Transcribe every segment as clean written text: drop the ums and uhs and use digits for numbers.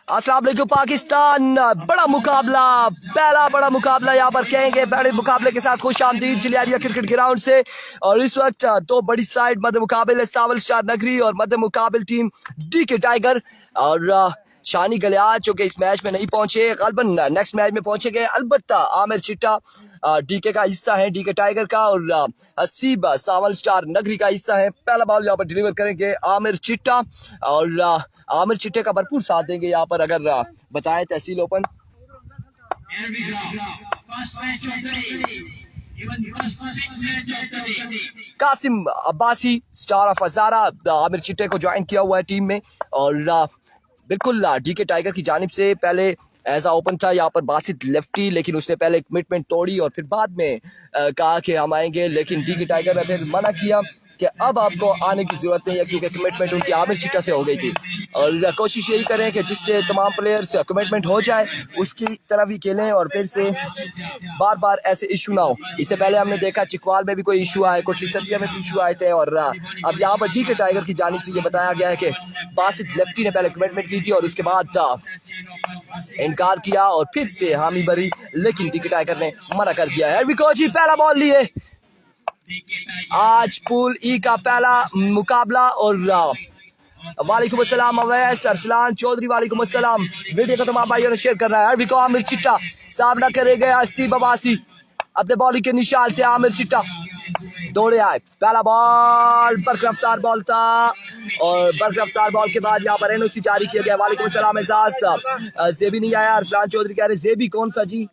अस्सलाम वालेकुम पाकिस्तान। बड़ा मुकाबला, पहला बड़ा मुकाबला यहाँ पर कहेंगे। बड़े मुकाबले के साथ खुश आमदीद चिलियारिया क्रिकेट ग्राउंड से। और इस वक्त दो बड़ी साइड मध्य मुकाबले है, सावल स्टार नगरी और मध्य मुकाबल टीम डीके टाइगर और शानी गलियात जो कि इस मैच में नहीं पहुंचे, गलबन नेक्स्ट मैच में पहुंचेंगे। अलबत्ता आमिर चिट्टा डीके का हिस्सा है, डीके टाइगर का, और हसीब सावल स्टार नगरी का हिस्सा है। पहला बॉल यहाँ पर डिलीवर करेंगे आमिर चिट्टा और आमिर चिट्टे का भरपूर साथ देंगे यहाँ पर अगर बताएं तहसील open. Qasim Abbasi star of Hazara Aamir Chitte को ज्वाइन किया हुआ है टीम में। और बिल्कुल डीके टाइगर की जानिब से पहले ऐसा ओपन था यहाँ पर बासित लेफ्टी, लेकिन उसने पहले कमिटमेंट तोड़ी और फिर बाद में कहा कि हम आएंगे, लेकिन डीके टाइगर ने फिर मना किया कि अब आपको आने की जरूरत नहीं है क्योंकि कमिटमेंट उनकी आमिर चिट्टा से हो गई थी। और कोशिश यही करें कि जिससे तमाम प्लेयर्स कमिटमेंट हो जाए उसकी तरफ ही खेलें और फिर से बार बार ऐसे इशू ना हो। इससे पहले हमने देखा चिकवाल में भी कोई इशू आए, कोटली सतिया में भी इशू आए थे। और अब यहाँ पर डीके टाइगर की जानिब से ये बताया गया है कि बासित लेफ्टी ने पहले कमिटमेंट की थी और उसके बाद इनकार किया और फिर से हामी भरी, लेकिन डीके टाइगर ने मना कर दिया है। जी पहला बॉल लिए आज पूल ई का पहला मुकाबला। और वालेकुम अस्सलाम अवैस अरसलान चौधरी, वालेकुम अस्सलाम। वीडियो को तमाम भाइयों ने शेयर करना है। अरबी को आमिर चिट्टा सामना करेंगे अस्सी बबासी अपने बॉलिंग के निशान से। आमिर चिट्टा दौड़े आए, पहला बॉल बर्क रफ्तार बॉल था और बर्क रफ्तार बॉल के बाद यहाँ पर एनओसी जारी किया गया। वालेकुम अस्सलाम एजाज। जेबी नहीं आया, अरसलान चौधरी कह रहे जेबी कौन सा जी,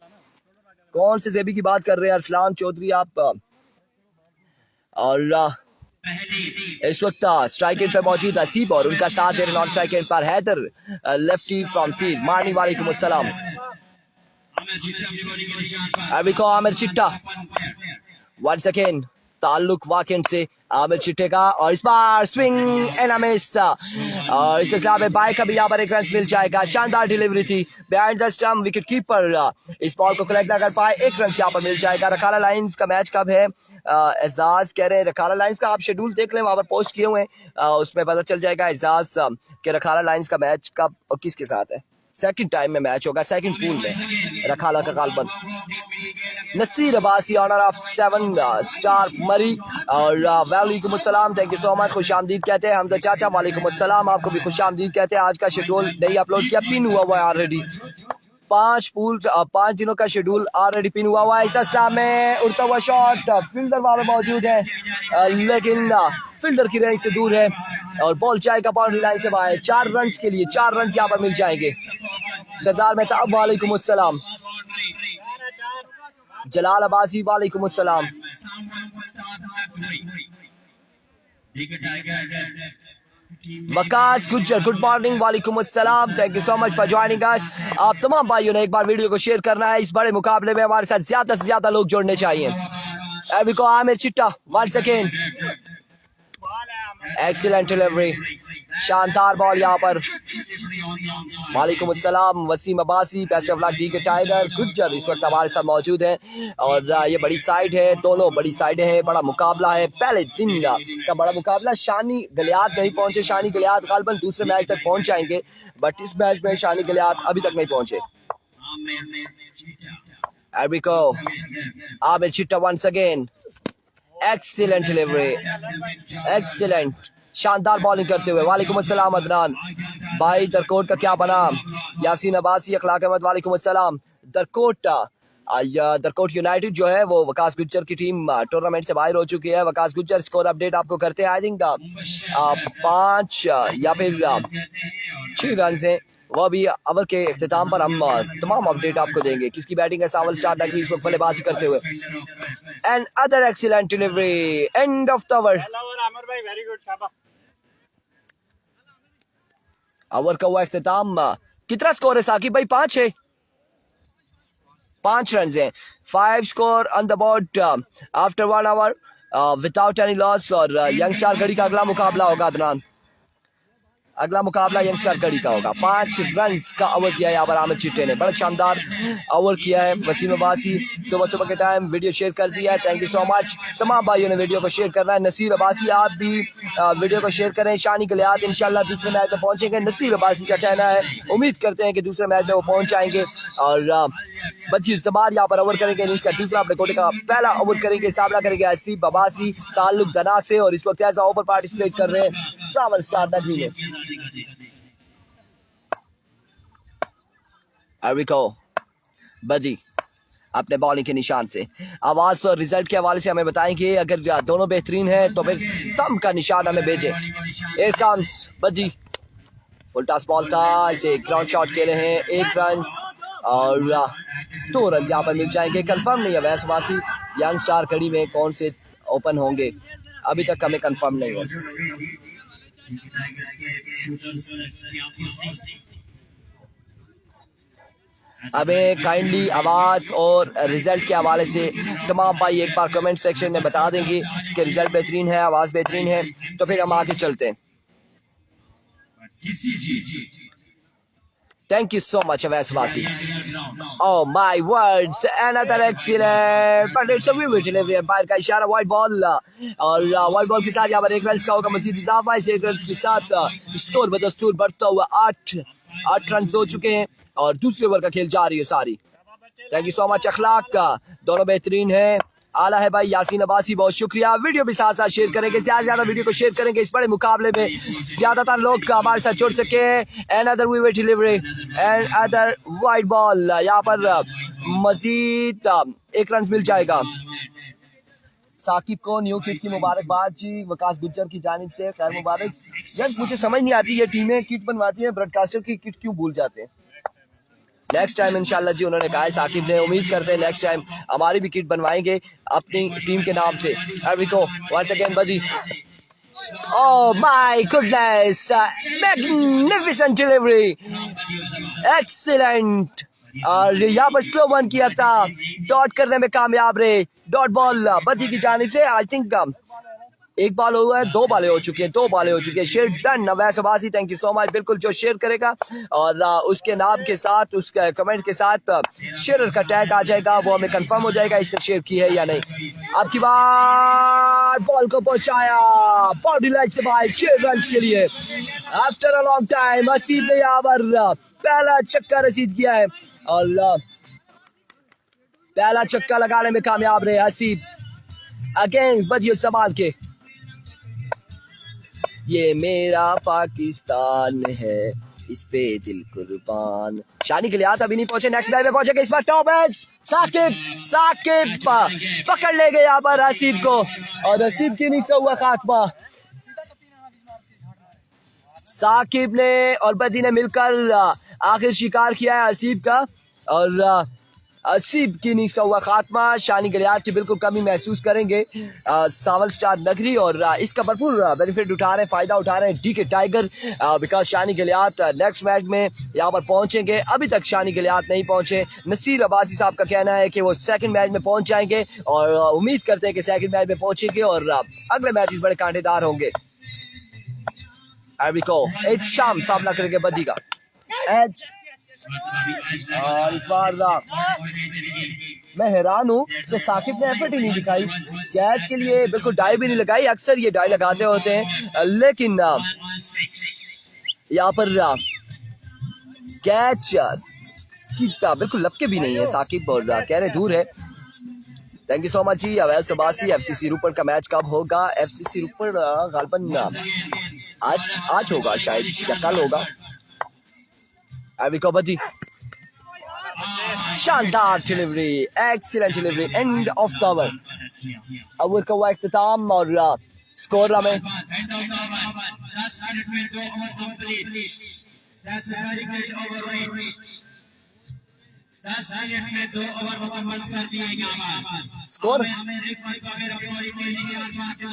कौन से जेबी की बात कर रहे हैं अरसलान चौधरी आप। और इस वक्त स्ट्राइक एंड पे मौजूद हसीब और उनका साथ दे रहे नॉन स्ट्राइक एंड पर हैदर लेफ्टी फ्रॉम सी मानी। वालेकुम अस्सलाम। अभी को आमिर चिट्टा वंस अगेन ताल्लुक वाकई से आमिर चिट्टे का, और इस बार स्विंग एंड मिस और इस सिलसिले में बाय का भी यहाँ पर एक रन मिल जाएगा। शानदार डिलीवरी थी behind the stump, wicket keeper इस बॉल को कलेक्ट ना कर पाए, एक रन यहाँ पर मिल जाएगा। रखाला लाइंस का मैच कब है एजाज कह रहे हैं। रखाला लाइंस का आप शेड्यूल देख लें, वहाँ पर पोस्ट किए हुए हैं, उसमें पता चल जाएगा एजाज के रखाला लाइंस का मैच कब और किसके साथ है। सेकंड टाइम में मैच होगा, सेकंड पूल में रखाला का गालबन। Naseer Abbasi owner of 7 star Murree और वालेकुम अस्सलाम, थैंक यू सो मच, खुश आमदीद कहते हैं। हमजा चाचा वालेकुम अस्सलाम, आपको भी खुश आमदीद कहते हैं। आज का शेड्यूल नहीं अपलोड किया, पिन हुआ है ऑलरेडी। 5 दिनों का शेड्यूल ऑलरेडी पिन हुआ है। इस सिलसिले में उड़ता हुआ शॉट, फील्डर वहां पे मौजूद है लेकिन फील्डर की रेंज से दूर है और बॉल जाएगा बाउंड्री लाइन से बाहर। 4 रन के लिए 4 रन यहाँ पर मिल जाएंगे। सरदार मेहताब वालेकुम अस्सलाम, जलाल अब्बासी वालेकुम अस्सलाम। वकास गुज्जर गुड मॉर्निंग, वालेकुम अस्सलाम, thank you so much for joining us. आप तमाम भाइयों ने एक बार वीडियो को शेयर करना है। इस बड़े मुकाबले में हमारे साथ ज्यादा से ज्यादा लोग जुड़ने चाहिए। अभी को Aamir Chitta once again, excellent delivery, शानदार बॉल यहाँ पर। वालेकुम अस्सलाम Waseem Abbasi, best of luck DK tiger. Gujjar इस वक्त हमारे साथ मौजूद हैं और ये बड़ी साइड है, दोनों बड़ी साइडें हैं, बड़ा मुकाबला है। पहले दिन का बड़ा मुकाबला, शानी गलियात नहीं पहुंचे। शानी गलियात गालबन दूसरे मैच तक पहुंच जाएंगे, बट इस मैच में शानी गलियात अभी तक नहीं पहुंचे। अरबिको Aamir Chitta once again, excellent delivery, excellent, शानदार बॉलिंग करते हुए। वालेकुम अस्सलाम अदनान भाई, दरकोट का क्या बना। यासीन अब्बासी अखलाक अहमद वालेकुम अस्सलाम। दरकोट यूनाइटेड जो है वो वकास गुज्जर की टीम टूर्नामेंट से बाहर हो चुकी है। वकास गुज्जर स्कोर अपडेट आपको करते हैं। आई थिंक 5 या फिर 6 रन है, वह भी ओवर के इख्तिताम पर हम तमाम अपडेट आपको देंगे। किसकी बैटिंग है, सावल स्टार नगरी इस वक्त बल्लेबाजी करते हुए। And other excellent delivery, end of the over. Over का हुआ इख्तिताम। कितना स्कोर है साकिब भाई? 5 है, 5 रन है। 5 score on the board after 1 our without any loss. और यंग स्टार गढ़ी का अगला मुकाबला होगा अदनान। अगला मुकाबला यंगस्टर कड़ी का होगा। 5 रन का ओवर किया है यहाँ पर आमिर चिट्टे ने, बड़ा शानदार ओवर किया है। वसीम अब्बासी सुबह सुबह के टाइम वीडियो शेयर कर दिया है, थैंक यू सो मच। तमाम भाइयों ने वीडियो को शेयर करना है। नसीर अब्बासी आप भी वीडियो को शेयर करें। शानी गलियात इंशाल्लाह दूसरे मैच में पहुंचेंगे, नसीर अब्बासी का कहना है, उम्मीद करते हैं कि दूसरे मैच में वो पहुंच जाएंगे। और बच्ची जबार यहाँ पर ओवर करेंगे, इसका दूसरा अपने कोटे का पहला ओवर करेंगे, सामना करेंगे हसीब अब्बासी ताल्लुक दना से। और इस वक्त ऐसा ओवर पार्टिसिपेट कर रहे हैं सावन स्टार नगरी में। बदी अपने बॉलिंग के निशान से आवाज और रिजल्ट के हवाले से हमें बताएंगे। अगर दोनों बेहतरीन है तो फिर कम का निशान हमें भेजे। एयर कम्स बदी, फुल टॉस बॉल था, इसे ग्राउंड शॉट खेले हैं, 1 रन और 2 रन यहाँ पर मिल जाएंगे। कंफर्म नहीं है वैस वासी यंग स्टार कड़ी में कौन से ओपन होंगे, अभी तक हमें कंफर्म नहीं है। हमें काइंडली आवाज़ और रिजल्ट के हवाले से तमाम भाई एक बार कमेंट सेक्शन में बता देंगे कि रिजल्ट बेहतरीन है, आवाज़ बेहतरीन है, तो फिर हम आगे चलते हैं। Thank you so much, Avais Wasi. Oh my words, another excellent, but it's a vivid delivery. Umpire का इशारा, वाइड बॉल और वाइड बॉल के साथ यहाँ पर 1 रन का होगा मजीद इजाफा। इस 1 रन के साथ स्कोर बदस्तूर बढ़ता हुआ 8 रन हो चुके हैं और दूसरे ओवर का खेल जारी है सारी। Thank you so much. अखलाक का दोनों बेहतरीन है, आला है भाई यासीन अब्बासी, बहुत शुक्रिया। वीडियो भी साथ साथ शेयर करेंगे, ज्यादा से ज्यादा वीडियो को शेयर करेंगे, इस बड़े मुकाबले में ज्यादातर लोग हमारे साथ जुड़ सके। And other wicket delivery and other wide ball, यहाँ पर मजीद 1 रन मिल जाएगा। साकिब को न्यू किट की मुबारकबाद जी वकास गुज्जर की जानिब से, खैर मुबारक। यार मुझे समझ नहीं आती, ये टीमें किट बनवाती हैं, ब्रॉडकास्टर की किट क्यों भूल जाते हैं। नेक्स्ट टाइम इंशाल्लाह जी, उन्होंने कहा है साकिब ने, उम्मीद करते हैं नेक्स्ट टाइम हमारी भी किट बनवाएंगे अपनी टीम के नाम से। once again बदी, oh my goodness, magnificent delivery, excellent। और यहाँ पर स्लो वन किया था, डॉट करने में कामयाब रहे, डॉट बॉल बदी की जानिब से। आई थिंक 1 बॉल हुआ है, 2 बॉलें हो चुकी हैं, 2 बॉलें हो चुकी है। Share done Awais Abbasi, thank you so much. बिल्कुल जो शेयर करेगा और उसके नाम के साथ, उसके कमेंट के साथ शेयर का टैग आ जाएगा, वो हमें कंफर्म हो जाएगा इसने शेयर की है या नहीं। अब की बार बॉल को पहुंचाया बाउंड्री लाइन से बाहर 6 रन के लिए after a long time. Haseeb ने यहाँ पर पहला छक्का रसीद किया है और पहला छक्का लगाने में कामयाब रहे हसीब अगेंस्ट बदियो सवाल के। ये मेरा पाकिस्तान है, इस पे दिल कुर्बान। शानी के लिए अभी नहीं पहुंचे, नेक्स्ट मैच में पहुंचेंगे इस बार। टॉप मैच साकिब पकड़ ले गए यहाँ पर हसीब को और हसीब की इनिंग्स का हुआ खात्मा। साकिब ने और बदी ने मिलकर आखिर शिकार किया है हसीब का और हसीब की इनिंग्स का हुआ खात्मा। शानी गलियात की बिल्कुल कमी महसूस करेंगे सावन स्टार नगरी और इसका भरपूर बेनिफिट उठा रहे हैं, फायदा उठा रहे हैं DK tiger, because Shani Galiyat next match में यहाँ पर पहुंचेंगे। अभी तक शानी गलियात नहीं पहुंचे। नसीर अब्बासी साहब का कहना है कि वो सेकंड मैच में पहुंच जाएंगे और उम्मीद करते हैं कि सेकंड मैच में पहुंचेंगे और अगले मैचेस बड़े कांटेदार होंगे। एज शाम सामना करेंगे बदी का एज। और इस बार मैं हैरान हूँ कि साकिब ने एफर्ट ही नहीं दिखाई कैच के लिए, बिल्कुल डाई भी नहीं लगाई। अक्सर ये डाई लगाते होते हैं लेकिन यहाँ पर कैच की बिल्कुल लपके भी नहीं है साकिब और कह रहे दूर है। Thank you so much ji. Awais Abbasi, FCC Ropar का मैच कब होगा? एफसीसी रूपड़ गालबन आज होगा शायद या कल होगा। बदी शानदार delivery, excellent delivery, end of the over. Over का हुआ इख्तिताम और स्कोर हमें स्कोर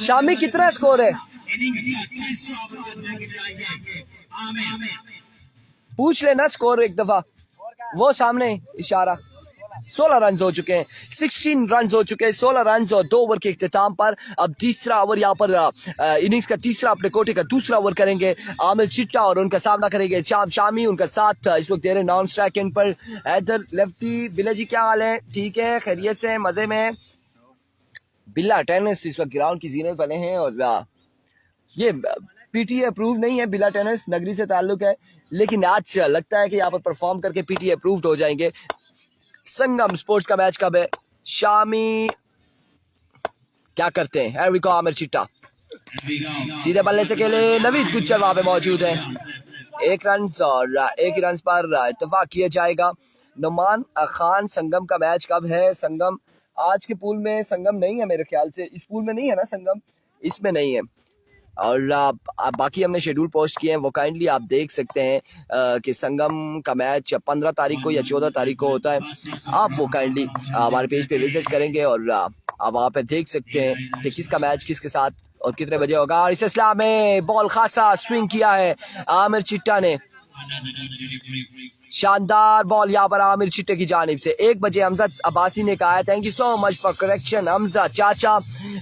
शामी कितना स्कोर है पूछ लेना स्कोर एक दफा, वो सामने इशारा 16 रन हो चुके हैं, 16 रन हो चुके हैं, 16 रन और 2 ओवर के इख्तिताम पर। अब तीसरा ओवर यहाँ पर इनिंग्स का तीसरा अपने कोटे का दूसरा ओवर करेंगे आमिर चिट्टा और उनका सामना करेंगे शाम शामी। उनका साथ इस वक्त दे रहे नॉन स्ट्राइक एंड पर हैदर लेफ्टी। बिल्ला जी क्या हाल है? ठीक है, खैरियत से, मजे में। बिल्ला टेनिस इस वक्त ग्राउंड की जीनत बने हैं और ये पीटी अप्रूव नहीं है, बिल्ला टेनिस नगरी से ताल्लुक है, लेकिन आज लगता है कि यहाँ पर परफॉर्म करके पीटी अप्रूव्ड हो जाएंगे। संगम स्पोर्ट्स का मैच कब है? शामी क्या करते हैं? एरिको आमिर चिट्टा सीधे बल्ले से खेले, नवीद गुज्जर वहां पे मौजूद है। 1 रन और 1 ही रन पर इत्तेफाक किया जाएगा। नुमान खान, संगम का मैच कब है? संगम आज के पूल में संगम नहीं है मेरे ख्याल से, इस पूल में नहीं है ना संगम, इसमें नहीं है। और बाकी हमने शेड्यूल पोस्ट किए हैं, वो काइंडली आप देख सकते हैं कि संगम का मैच 15 तारीख को या 14 तारीख को होता है। आप वो काइंडली हमारे पेज पे विजिट करेंगे और आप वहाँ पे देख सकते हैं कि किसका मैच किसके साथ और कितने बजे होगा। और इस सिलसिला में बॉल खासा स्विंग किया है आमिर चिट्टा ने, शानदार बॉल यहाँ पर आमिर चिट्टे की जानिब से। 1 बजे हमजा अब्बासी ने कहा है, thank you so much for correction Hamza चाचा।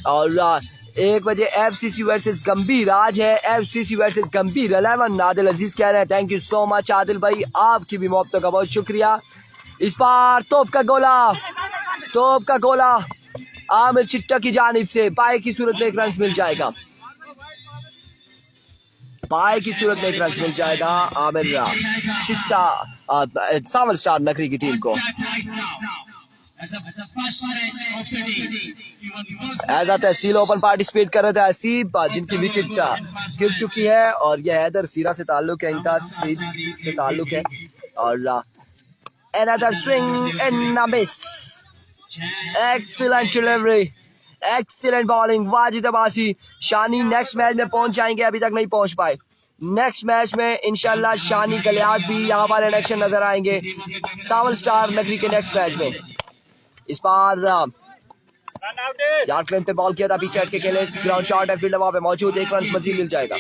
और 1 बजे एफसीसी वर्सेस गंभीर आज है, एफसीसी वर्सेस गंभीर 11। आदिल अजीज कह रहे हैं thank you so much Adil भाई, आपकी भी मोहब्बतों का बहुत शुक्रिया। इस बार तोप का गोला आमिर चिट्टा की जानिब से, पाए की सूरत में 1 रन मिल जाएगा, पाए की सूरत में 1 रन मिल जाएगा आमिर चिट्टा सावर स्टार नगरी की टीम को। एजा तहसील ओपन पार्टिसिपेट कर रहे थे हसीब, जिनकी विकेट गिर चुकी है और यह हैदर सीरा से ताल्लुक है, इनका सीट से ताल्लुक है। और another swing and a miss, excellent delivery, excellent bowling Wajid Abbasi. Shani next match में पहुंच जाएंगे, अभी तक नहीं पहुंच पाए। नेक्स्ट मैच में इंशाल्लाह शानी गलियात भी यहाँ पर इलेक्शन नजर आएंगे सावर स्टार नगरी के नेक्स्ट मैच में। इस बार यार्ड क्लेम पे बॉल किया था, पीछे हट के खेले, ग्राउंड शॉट है, फील्डर वहां पे मौजूद, 1 रन मजीद मिल जाएगा।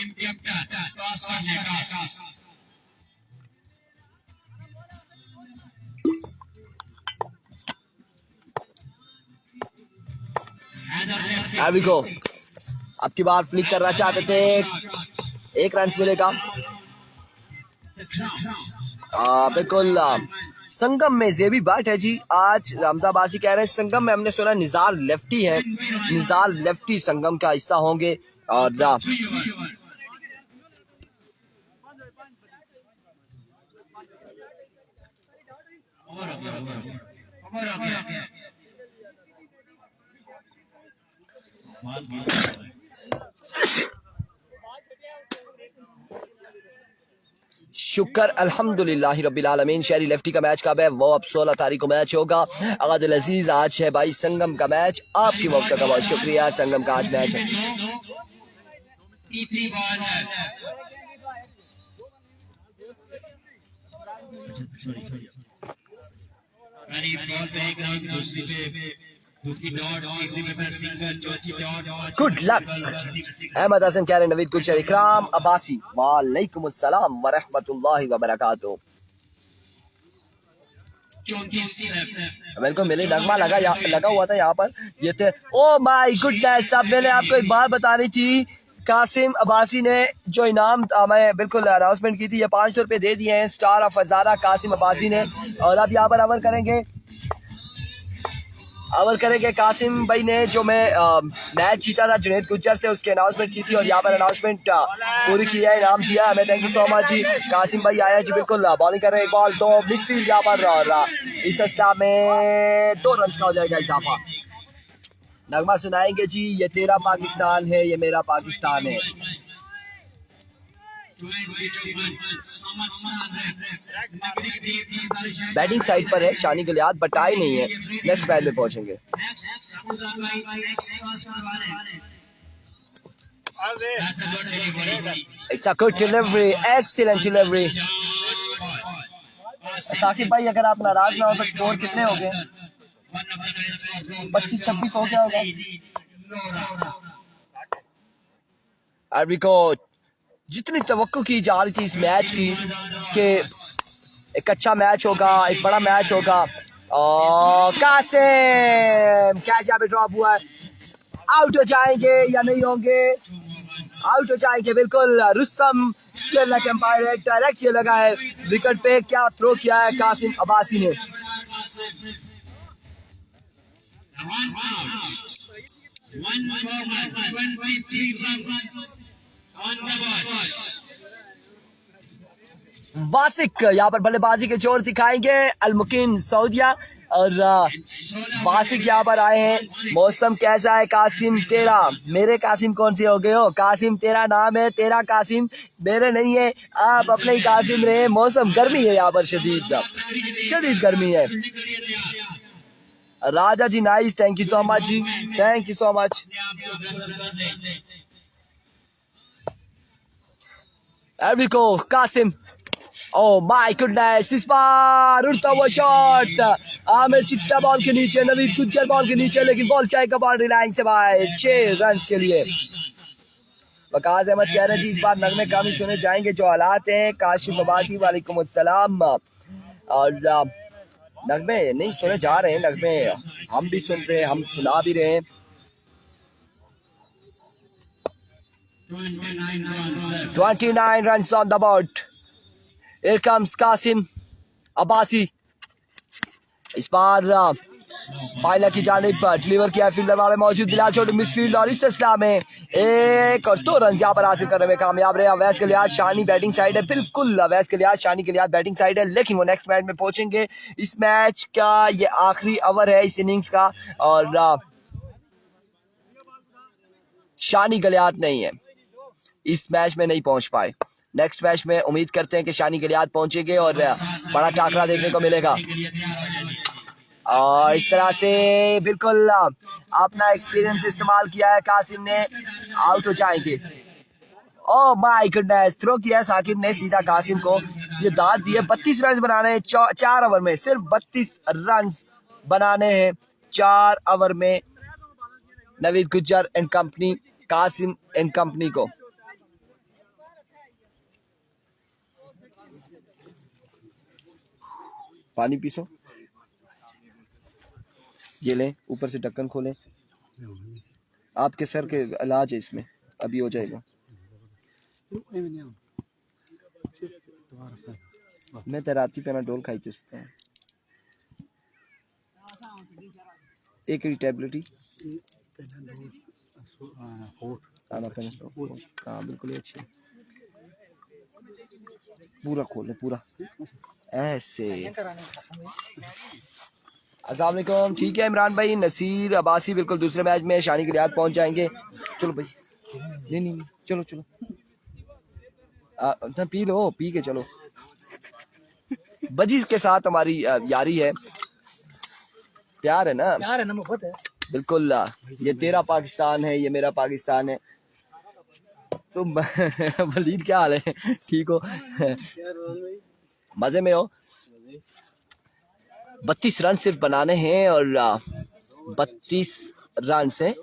अब की बार फ्लिक करना चाहते थे, 1 रन मिलेगा। बिल्कुल संगम में जेबी बाट है जी। आज हमजाबाजी कह रहे हैं संगम में हमने सुना निजार लेफ्टी है, निजार लेफ्टी संगम का हिस्सा होंगे। और शुक्र अल्हम्दुलिल्लाह रब्बिल आलमीन। शहरी लेफ्टी का मैच कब है? वो अब 16 तारीख को मैच होगा। आदिल अजीज आज है भाई संगम का मैच, आपकी मौका का बहुत शुक्रिया। संगम का आज मैच है। Good luck. अहमद हसन कह रहे नवीद गुलशर इकराम अब्बासी, वालेकुम अस्सलाम व रहमतुल्लाहि व बरकातुहू। बिल्कुल मेरे नगमा लगा हुआ था यहाँ पर, ये थे। ओ माय गुडनेस, अब मैंने आपको एक बात बतानी थी। कासिम अब्बासी ने जो इनाम मैं बिल्कुल अनाउंसमेंट की थी, ये 500 रुपये दे दिए हैं स्टार ऑफ हजारा कासिम अब्बासी ने। और अब यहाँ पर अवर करेंगे कासिम भाई ने, जो मैं मैच जीता था जुनैद गुज्जर से, उसकी अनाउंसमेंट की थी और यहाँ पर अनाउंसमेंट पूरी की है, इनाम दिया हमें, थैंक यू सो मच जी। कासिम भाई आया जी, बिल्कुल बॉलिंग कर रहे हैं, 1 बॉल 2 मिसफील्ड यहाँ पर। और इस अवस्था में 2 रन का हो जाएगा इजाफा। नगमा सुनाएंगे जी, ये तेरा पाकिस्तान है, ये मेरा पाकिस्तान है। बैटिंग साइड पर है शानी गलियात, बट आई नहीं है, नेक्स्ट मैच में पहुंचेंगे। It's a good delivery, excellent delivery. Saqib भाई अगर आप नाराज ना हो तो स्कोर कितने हो गए? 25-26 हो गया होगा। अरबी को जितनी तवक्को की जा रही थी इस मैच की कि एक अच्छा मैच होगा, एक बड़ा मैच होगा, और कासिम कैच यहाँ पे ड्रॉप हुआ है, आउट हो जाएंगे या नहीं होंगे, आउट हो जाएंगे बिल्कुल। रुस्तम स्क्वायर लेग एम्पायर है, डायरेक्ट ये लगा है विकेट पे। क्या थ्रो किया है कासिम अब्बासी ने। वासिक यहाँ पर बल्लेबाजी के जोर दिखाएंगे, अलमुकीन सऊदिया और वासिक यहाँ पर आए हैं। मौसम कैसा है कासिम तेरा, मेरे कासिम कौन से हो गए हो, कासिम तेरा नाम है, तेरा कासिम मेरे नहीं है, आप अपने ही कासिम रहे। मौसम गर्मी है यहाँ पर, शदीद गर्मी है। Raja ji nice, thank you so much जी, थैंक यू सो मच। एविको कासिम, ओह माय गुडनेस, इस बार उड़ता हुआ शॉट, आमिर चिट्टा बॉल के नीचे, नवीद गुज्जर बॉल के नीचे, लेकिन बॉल चाहेगा बाउंड्री लाइन से बाहर, 6 रन के लिए। वकास अहमद कह रहे हैं जी इस बार नगमे कम ही सुने जाएंगे जो हालात हैं। काशिफ अब्बासी वालेकुम अस्सलाम। और नगमे नहीं सुने जा रहे हैं, नगमे हम भी सुन रहे हैं, हम सुना भी रहे हैं। 29 runs on the board. Here comes Qasim Abbasi. इस बार फाइनल की जानिब डिलीवर किया फील्डर वाले मौजूद, बिलाल छोटू मिसफील्ड, और इस सिलसिला में एक और 2 रन यहाँ पर हासिल करने में कामयाब रहे। अवैस के लिहाज शानी बैटिंग साइड है, बिल्कुल अवैस के लिहाज शानी के लिहाज बैटिंग साइड है, लेकिन वो नेक्स्ट मैच में पहुंचेंगे। इस मैच का ये आखिरी ओवर है इस इनिंग्स का, और शानी गलियात नहीं है, इस मैच में नहीं पहुंच पाए। नेक्स्ट मैच में उम्मीद करते हैं कि शानी गलियात पहुंचेंगे और बड़ा टाकरा देखने को मिलेगा। और इस तरह से बिल्कुल अपना एक्सपीरियंस इस्तेमाल किया है कासिम ने, आउट हो जाएंगे। ओह माय गुडनेस, थ्रो किया साकिब ने सीधा कासिम को, ये दाद दिए। 32 रन बनाने हैं 4 ओवर में, सिर्फ 32 रन बनाने हैं 4 ओवर में Naveed Gujjar and company, Qasim and company को। पानी पीसो, ये लें, ऊपर से ढक्कन खोलें, आपके सर के इलाज है इसमें, अभी हो जाएगा। मैं तैराती पैनाडोल खाई थी उसका, एक ही टैबलेट ही हाँ बिल्कुल ही अच्छी, पूरा खोले पूरा ऐसे। अस्सलाम वालेकुम, ठीक है इमरान भाई। नसीर अब्बासी बिल्कुल दूसरे मैच में शानी के लिहाज पहुंच जाएंगे। चलो भाई, नहीं चलो चलो पी लो, पी के चलो। बजीज के साथ हमारी यारी है, प्यार है ना, मोहब्बत है बिल्कुल। ये तेरा पाकिस्तान है, ये मेरा पाकिस्तान है। तो वलीद क्या हाल है, ठीक हो, मजे में हो। 32 रन सिर्फ बनाने हैं और 32 रन से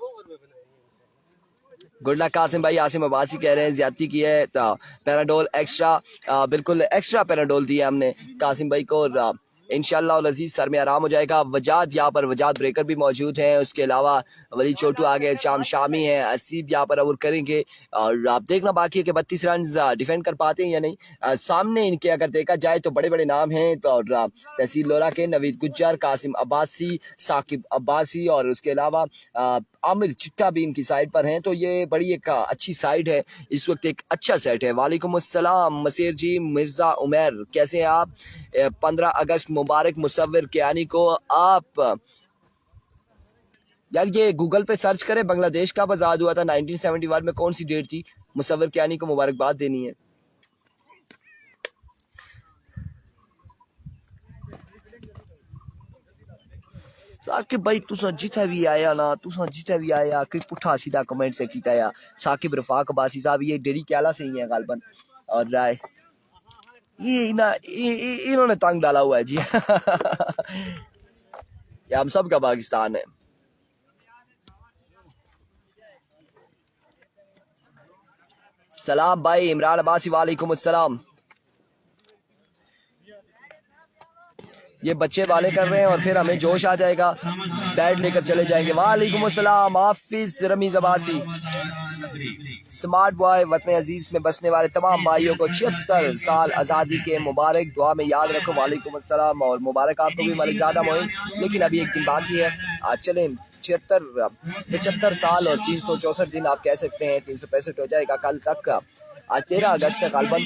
गुड लक कासिम भाई। आसिम अब्बासी कह रहे हैं ज्यादती की है, पैराडोल एक्स्ट्रा, बिल्कुल एक्स्ट्रा पैराडोल दिया हमने कासिम भाई को, और इंशाल्लाह अजीज सर में आराम हो जाएगा। वजाद यहाँ पर वजाद ब्रेकर भी मौजूद हैं, उसके अलावा वली छोटू आगे, शाम शामी है, असीब यहाँ पर अवुर करेंगे। और आप देखना बाकी है कि 32 रन डिफेंड कर पाते हैं या नहीं। सामने इनके अगर देखा जाए तो बड़े बड़े नाम हैं, तो और तहसील लोरा के नवीद गुज्जर, कासिम अब्बासी, साकिब अब्बासी, और उसके अलावा आमिर चिट्टा भी इनकी साइड पर हैं। तो ये बड़ी एक अच्छी साइड है, इस वक्त एक अच्छा सेट है। वालेकुम अस्सलाम मसीर जी, मिर्जा उमर कैसे हैं आप। 15 अगस्त मुबारक मुसव्विर कियानी को। आप यार ये गूगल पे सर्च करें, बांग्लादेश कब आजाद हुआ था 1971 में, कौन सी डेट थी, मुसव्विर कियानी को मुबारकबाद देनी है। साकिब भाई तुसा जिथे भी आया ना, तुसा जिथे भी आया कि पुठा सीधा कमेंट से कीता या। साकिब रफाक अब्बासी साहब ये डेरी क्याला से ही है गालबन, और राय ये ना इन्होंने तंग डाला हुआ है जी। ये हम सब का पाकिस्तान है। सलाम भाई इमरान अब्बासी, वालेकुम अस्सलाम। ये बच्चे वाले कर रहे हैं और फिर हमें जोश आ जाएगा, बैट लेकर चले जाएंगे। वालेकुम अस्सलाम हाफिज रमीज अब्बासी। स्मार्ट बॉय वतन अजीज में बसने वाले तमाम भाइयों को 76 साल आज़ादी के मुबारक, दुआ में याद रखो। वालेकुम अस्सलाम और मुबारक आपको भी मलिक ज़ादा मोइन। लेकिन अभी एक दिन बाकी है, आज चलें 75 साल और 364 दिन आप कह सकते हैं, 365 हो जाएगा कल तक। आज 13 अगस्त तक अलबन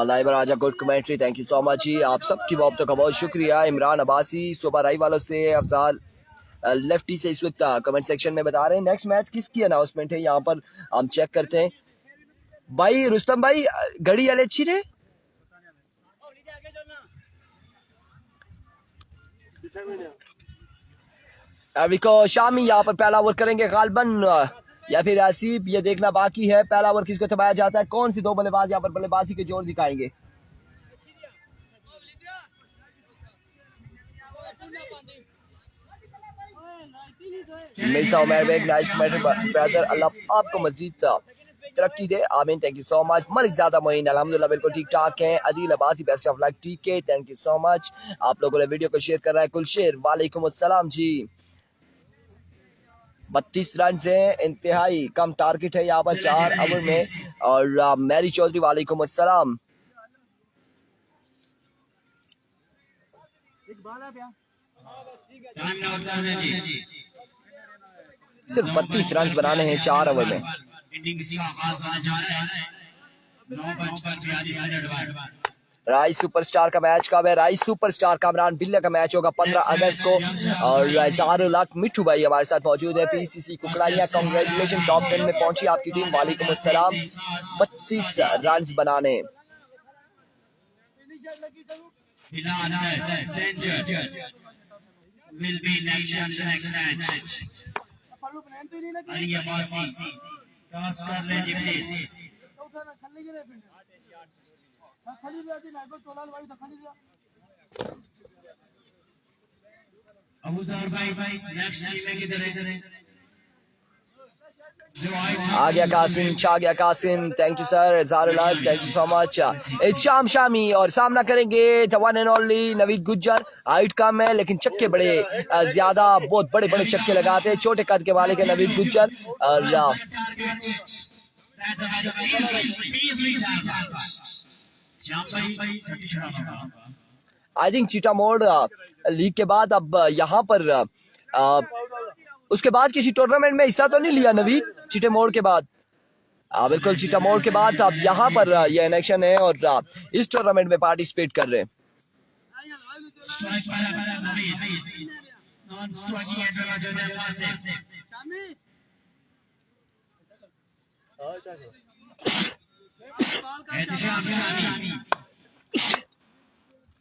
लाइबर आजा good commentary, thank you so much जी। आप सबकी मोहब्बतों का बहुत शुक्रिया। इमरान अब्बासी सुबह राई वालों से, अफजाल लेफ्टी से इस वक्त कमेंट सेक्शन में बता रहे हैं नेक्स्ट मैच किसकी अनाउंसमेंट है, यहाँ पर हम चेक करते हैं। भाई रुस्तम भाई घड़ी वाले अच्छी रे अविको शामी यहाँ पर पहला ओवर करेंगे गालबन या फिर आसिफ, ये देखना बाकी है। पहला ओवर किसको थमाया जाता है, कौन सी दो बल्लेबाज यहाँ पर बल्लेबाजी के जोर दिखाएंगे। Mirza Umar Baig nice commentary brother, अल्लाह आपको मजीद तरक्की दे, आमीन, थैंक यू सो मच। मलिक ज़ादा मोइन अल्हम्दुलिल्लाह बिल्कुल ठीक ठाक है। Adeel Abbasi best of luck ठीक है, थैंक यू सो मच। आप लोगों ने वीडियो को शेयर कर रहा है कुलशेर, वालेकुम अस्सलाम जी। 32 रन से इंतहाई कम टारगेट है यहाँ पर 4 ओवर में। और मैरी चौधरी वालेकुम अस्सलाम। सिर्फ 32 रन बनाने हैं 4 ओवर में। राइस सुपरस्टार का मैच कब है, राइस सुपरस्टार कामरान बिल्ला का मैच होगा 15 अगस्त को। और ज़ारो लाख मिट्टू भाई हमारे साथ मौजूद है। पीसीसी कुकड़ाइयाँ कांग्रेचुलेशन, टॉप 10 में पहुंची आपकी टीम, वालेकुम अस्सलाम। 32 रन बनाने। आ गया कासिम, छा गया Qasim, thank you sir. Zarullah thank you so much. Ehtisham Shami और सामना करेंगे the one and only Naveed Gujjar. Height कम है लेकिन चक्के बड़े ज्यादा, बहुत बड़े बड़े चक्के लगाते हैं, छोटे कद के वाले के नवीद गुज्जर। और आई थिंक चीटा मोड़ लीग के बाद अब यहाँ पर उसके बाद किसी टूर्नामेंट में हिस्सा तो नहीं लिया नवीद, चीटे मोड़ के बाद। बिल्कुल चीटा मोड़ के बाद अब यहाँ पर ये इलेक्शन है और इस टूर्नामेंट में पार्टिसिपेट कर रहे हैं।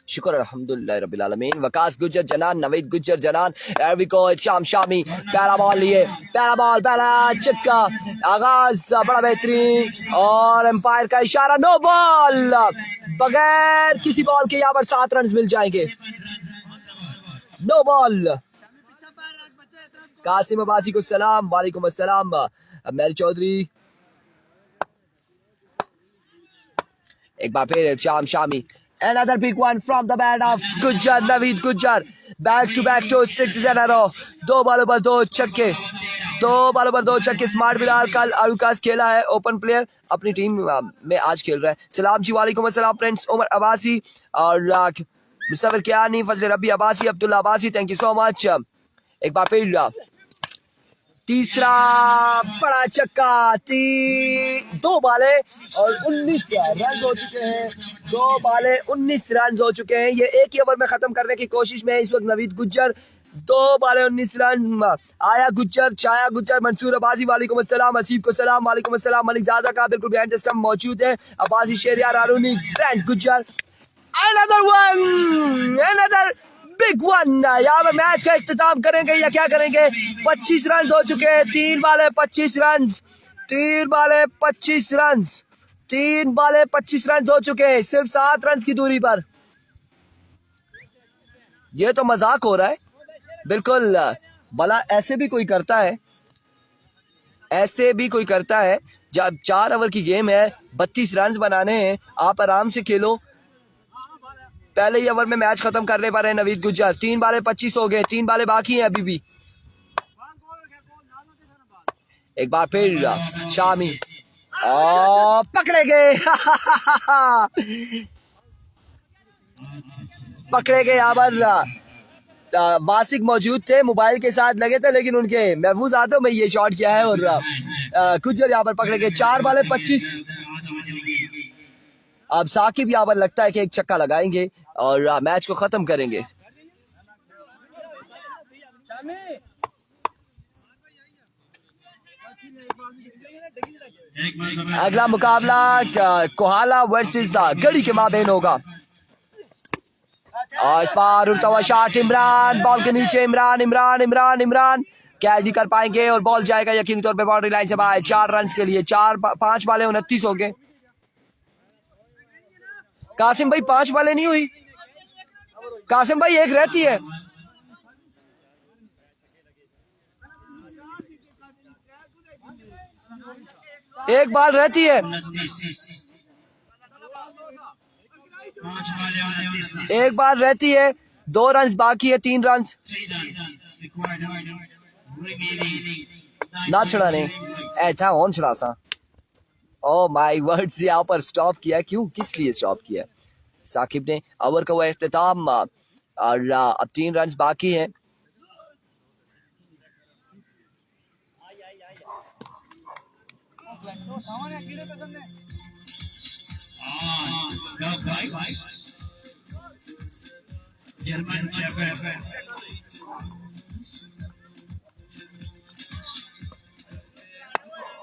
शुक्र अल्हम्दुलिल्लाह रब्बिल आलमीन। वकास गुज्जर जनान, नवीद गुज्जर जनान, एरविको शाम शामी, पहला बॉल लिए, पहला बॉल, पहला छक्का, आगाज बड़ा बेहतरीन और एम्पायर का इशारा, नो बॉल, बगैर किसी बॉल के यहाँ पर 7 रन मिल जाएंगे, नो बॉल। कासिम अब्बासी को सलाम, वालेकुम अस्सलाम। मैरी चौधरी एक बार फिर शाम Shami, another big one from the bat of Gujjar, Naveed Gujjar, back to 6 in a row, 2 बॉलों पर 2 छक्के, 2 बॉलों पर 2 छक्के। स्मार्ट बिलाल कल अरुकास खेला है, ओपन प्लेयर अपनी टीम में आज खेल रहा है। सलाम जी, वालेकुम अस्सलाम फ्रेंड्स। उमर अब्बासी और Musawar Kiani, Fazal Rabi Abbasi, Abdullah Abbasi, thank you so much. एक बार फिर तीसरा बड़ा चक्का, 2 बाले और 19 रन हो चुके हैं, 2 बाले 19 रन हो चुके हैं। ये एक ही ओवर में खत्म करने की कोशिश में है इस वक्त नवीद गुज्जर, 2 बाले 19 रन। आया गुज्जर, छाया गुज्जर, मंसूर अब्बासी वालेकुम अस्सलाम, हसीब को सलाम, वालेकुम अस्सलाम। मलिक ज़ादा का बिल्कुल बिहाइंड द स्टंप मौजूद है, Abbasi, Sheryar, Aruni, grand Gujjar, another one, another big one. यहाँ पर मैच का इख्तिताम करेंगे या क्या करेंगे। 25 रन हो चुके हैं, 3 बाले 25 रन, 3 बाले 25 रन, 3 बाले 25 रन हो चुके हैं, सिर्फ 7 रन की दूरी पर। ये तो मजाक हो रहा है बिल्कुल, भला ऐसे भी कोई करता है। ऐसे भी कोई करता है? जब 4 ओवर की गेम है, 32 रन बनाने हैं, आप आराम से खेलो। पहले ही ओवर में मैच खत्म करने पर है नवीद गुज्जर। 3 बाले 25 हो गए, 3 बाले बाकी हैं अभी भी। एक बार फिर शामी पकड़े गए। पकड़े गए यहाँ पर। वासिक मौजूद थे, मोबाइल के साथ लगे थे, लेकिन उनके महफूज हाथों में ये शॉट किया है और गुज्जर यहाँ पर पकड़े गए। 4 बाले 25। अब साकिब यहाँ पर लगता है कि एक छक्का लगाएंगे और मैच को खत्म करेंगे। अगला मुकाबला कोहाला वर्सेस गढ़ी के माबेन होगा। और इस बार उड़ता हुआ शॉट इमरान, बॉल के नीचे इमरान इमरान इमरान इमरान कैच नहीं कर पाएंगे और बॉल जाएगा यकीनी तौर पे बाउंड्री लाइन से बाहर। 4 रन के लिए 5 बाले 29 हो गए। कासिम भाई 5 बाले नहीं हुई, कासिम भाई एक रहती है। एक बाल रहती है, एक बाल रहती है। 2 रन बाकी है, 3 रन ना छड़ा नहीं ऐसा ऑन छड़ा सा। ओ माय वर्ड्स, यहाँ पर स्टॉप किया, क्यों, किस लिए स्टॉप किया? साकिब ने ओवर का वो इख्तिताम और अब 3 रन बाकी हैं।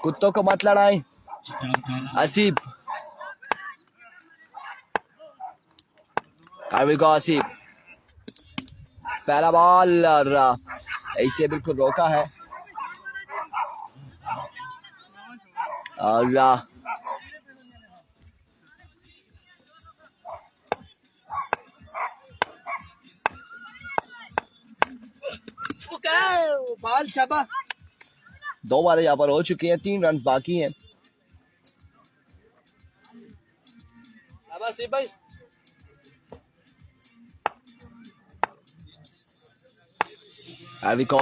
कुत्तों को मत लड़ाएं। आसिफ आसिफ पहला बॉल और इसे बिल्कुल रोका है और बाल शाबा 2 बार यहाँ पर हो चुके हैं, 3 रन बाकी हैं। भाई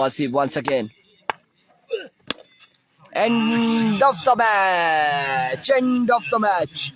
Asif once again. End of the match. End of the match.